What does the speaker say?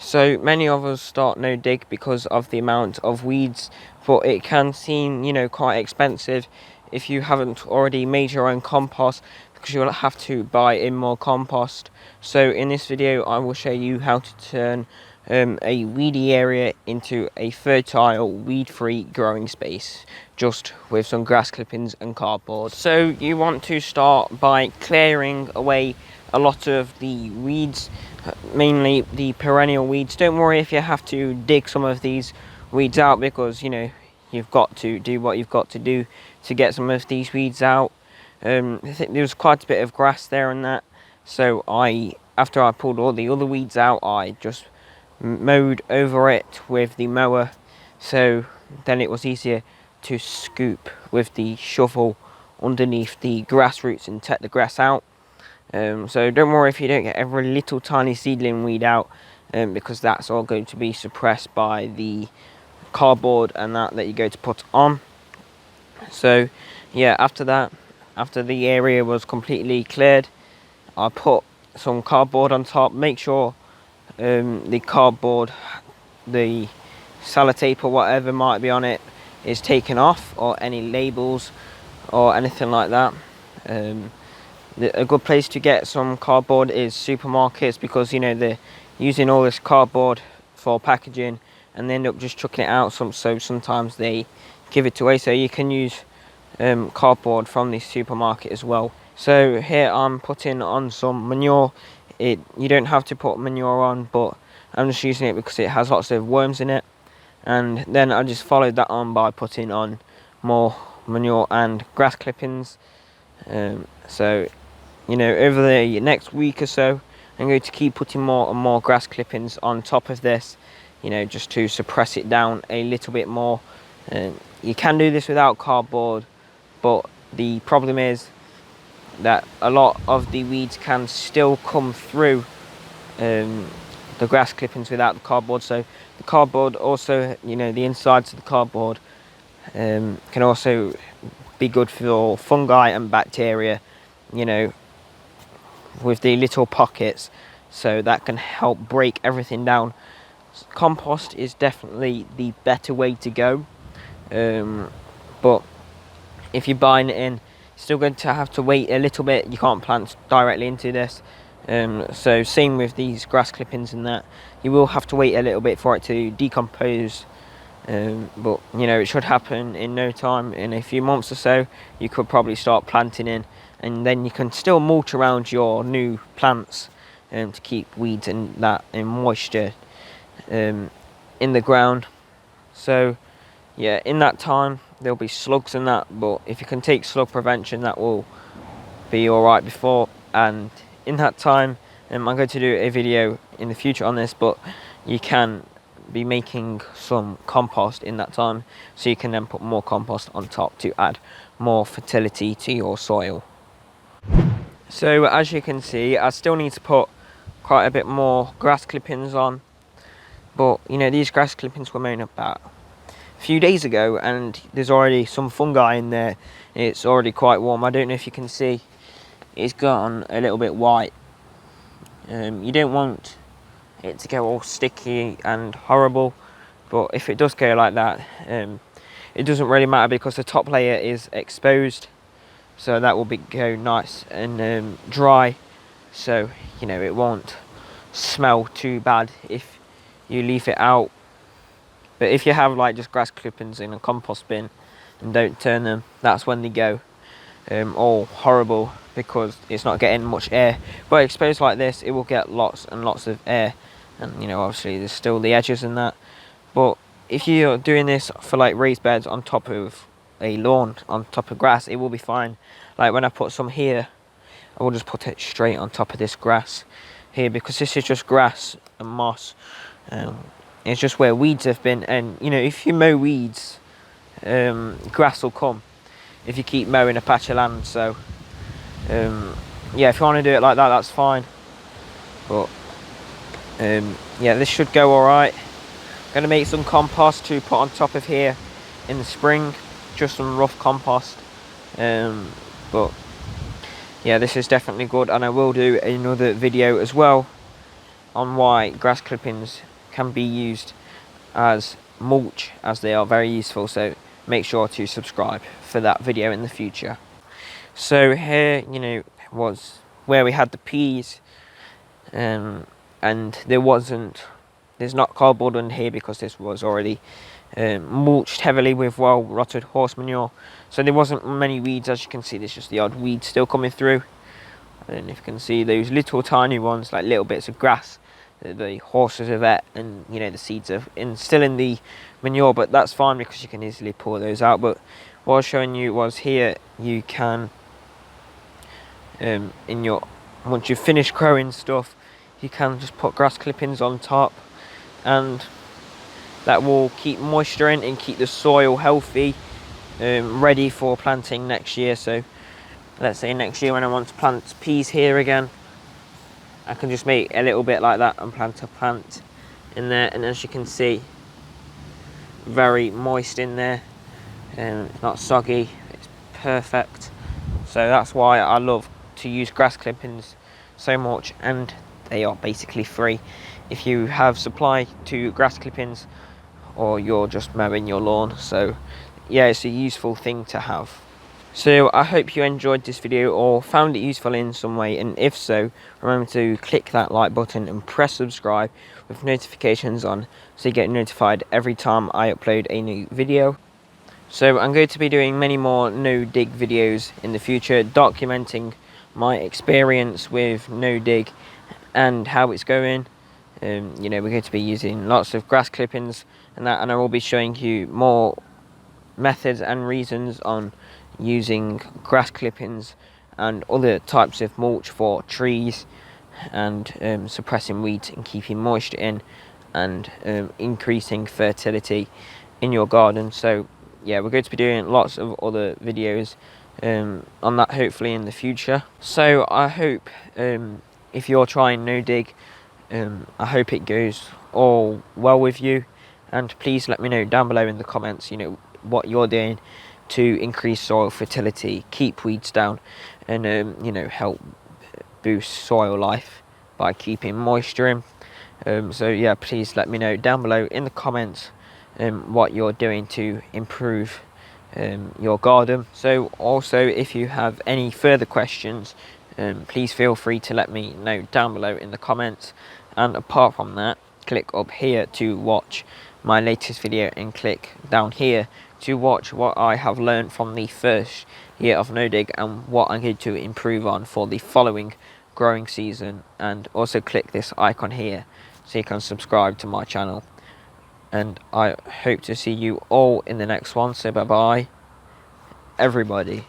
So many of us start no dig because of the amount of weeds, but it can seem, quite expensive if you haven't already made your own compost, because you'll have to buy in more compost. So in this video I will show you how to turn a weedy area into a fertile, weed-free growing space, just with some grass clippings and cardboard. So you want to start by clearing away a lot of the weeds, mainly the perennial weeds. Don't worry if you have to dig some of these weeds out, because you've got to do what you've got to do to get some of these weeds out. I think there was quite a bit of grass there and that, so after I pulled all the other weeds out, I just mowed over it with the mower, so then it was easier to scoop with the shovel underneath the grass roots and take the grass out. So don't worry if you don't get every little tiny seedling weed out, because that's all going to be suppressed by the cardboard and that you go to put on. So yeah, after the area was completely cleared, I put some cardboard on top. Make sure the cardboard, the sellotape or whatever might be on it, is taken off, or any labels or anything like that. A good place to get some cardboard is supermarkets, because they're using all this cardboard for packaging and they end up just chucking it out. So sometimes they give it away, so you can use cardboard from the supermarket as well. So here I'm putting on some manure. You don't have to put manure on, but I'm just using it because it has lots of worms in it. And then I just followed that on by putting on more manure and grass clippings. So over the next week or so, I'm going to keep putting more and more grass clippings on top of this, just to suppress it down a little bit more. You can do this without cardboard, but the problem is that a lot of the weeds can still come through the grass clippings without the cardboard. So the cardboard also, the insides of the cardboard can also be good for fungi and bacteria, with the little pockets, so that can help break everything down. Compost is definitely the better way to go, but if you're buying it in, you're still going to have to wait a little bit. You can't plant directly into this, so same with these grass clippings and that, you will have to wait a little bit for it to decompose, but it should happen in no time. In a few months or so you could probably start planting in, and then you can still mulch around your new plants to keep weeds and that and moisture in the ground. So yeah, in that time there'll be slugs and that, but if you can take slug prevention, that will be alright before. And in that time, I'm going to do a video in the future on this, but you can be making some compost in that time, so you can then put more compost on top to add more fertility to your soil. So as you can see, I still need to put quite a bit more grass clippings on, but these grass clippings were mown about a few days ago, and there's already some fungi in there. It's already quite warm. I don't know if you can see, it's gone a little bit white. You don't want it to go all sticky and horrible, but if it does go like that, it doesn't really matter, because the top layer is exposed, so that will go nice and dry, so it won't smell too bad if you leave it out. But if you have like just grass clippings in a compost bin and don't turn them, that's when they go all horrible, because it's not getting much air. But exposed like this, it will get lots and lots of air, and obviously there's still the edges and that. But if you're doing this for like raised beds on top of a lawn, on top of grass, it will be fine. Like when I put some here, I will just put it straight on top of this grass here, because this is just grass and moss. It's just where weeds have been, and if you mow weeds, grass will come if you keep mowing a patch of land. So yeah, if you want to do it like that, that's fine. But yeah, this should go all right. I'm going to make some compost to put on top of here in the spring, just some rough compost. But yeah, this is definitely good, and I will do another video as well on why grass clippings can be used as mulch, as they are very useful. So make sure to subscribe for that video in the future. So here, was where we had the peas, and there's not cardboard under here because this was already mulched heavily with well rotted horse manure, so there wasn't many weeds. As you can see, there's just the odd weed still coming through. I don't know if you can see those little tiny ones, like little bits of grass that the horses have ate, and the seeds are still in the manure, but that's fine because you can easily pull those out. But what I was showing you was here you can once you've finished growing stuff, you can just put grass clippings on top, and that will keep moisture in and keep the soil healthy, ready for planting next year. So let's say next year when I want to plant peas here again, I can just make a little bit like that and plant a plant in there, and as you can see, very moist in there, and it's not soggy, it's perfect. So that's why I love to use grass clippings so much, and they are basically free if you have supply to grass clippings or you're just mowing your lawn. So yeah, it's a useful thing to have. So I hope you enjoyed this video or found it useful in some way, and if so, remember to click that like button and press subscribe with notifications on so you get notified every time I upload a new video. So I'm going to be doing many more no dig videos in the future, documenting my experience with no dig and how it's going. We're going to be using lots of grass clippings and I will be showing you more methods and reasons on using grass clippings and other types of mulch for trees, and suppressing weeds and keeping moisture in, and increasing fertility in your garden. So yeah, we're going to be doing lots of other videos on that hopefully in the future. So I hope if you're trying no dig, I hope it goes all well with you, and please let me know down below in the comments what you're doing to increase soil fertility, keep weeds down, and help boost soil life by keeping moisture in. So yeah, please let me know down below in the comments what you're doing to improve your garden. So also, if you have any further questions, please feel free to let me know down below in the comments. And apart from that, click up here to watch my latest video, and click down here to watch what I have learned from the first year of no dig and what I'm going to improve on for the following growing season. And also click this icon here so you can subscribe to my channel. And I hope to see you all in the next one. So bye bye everybody.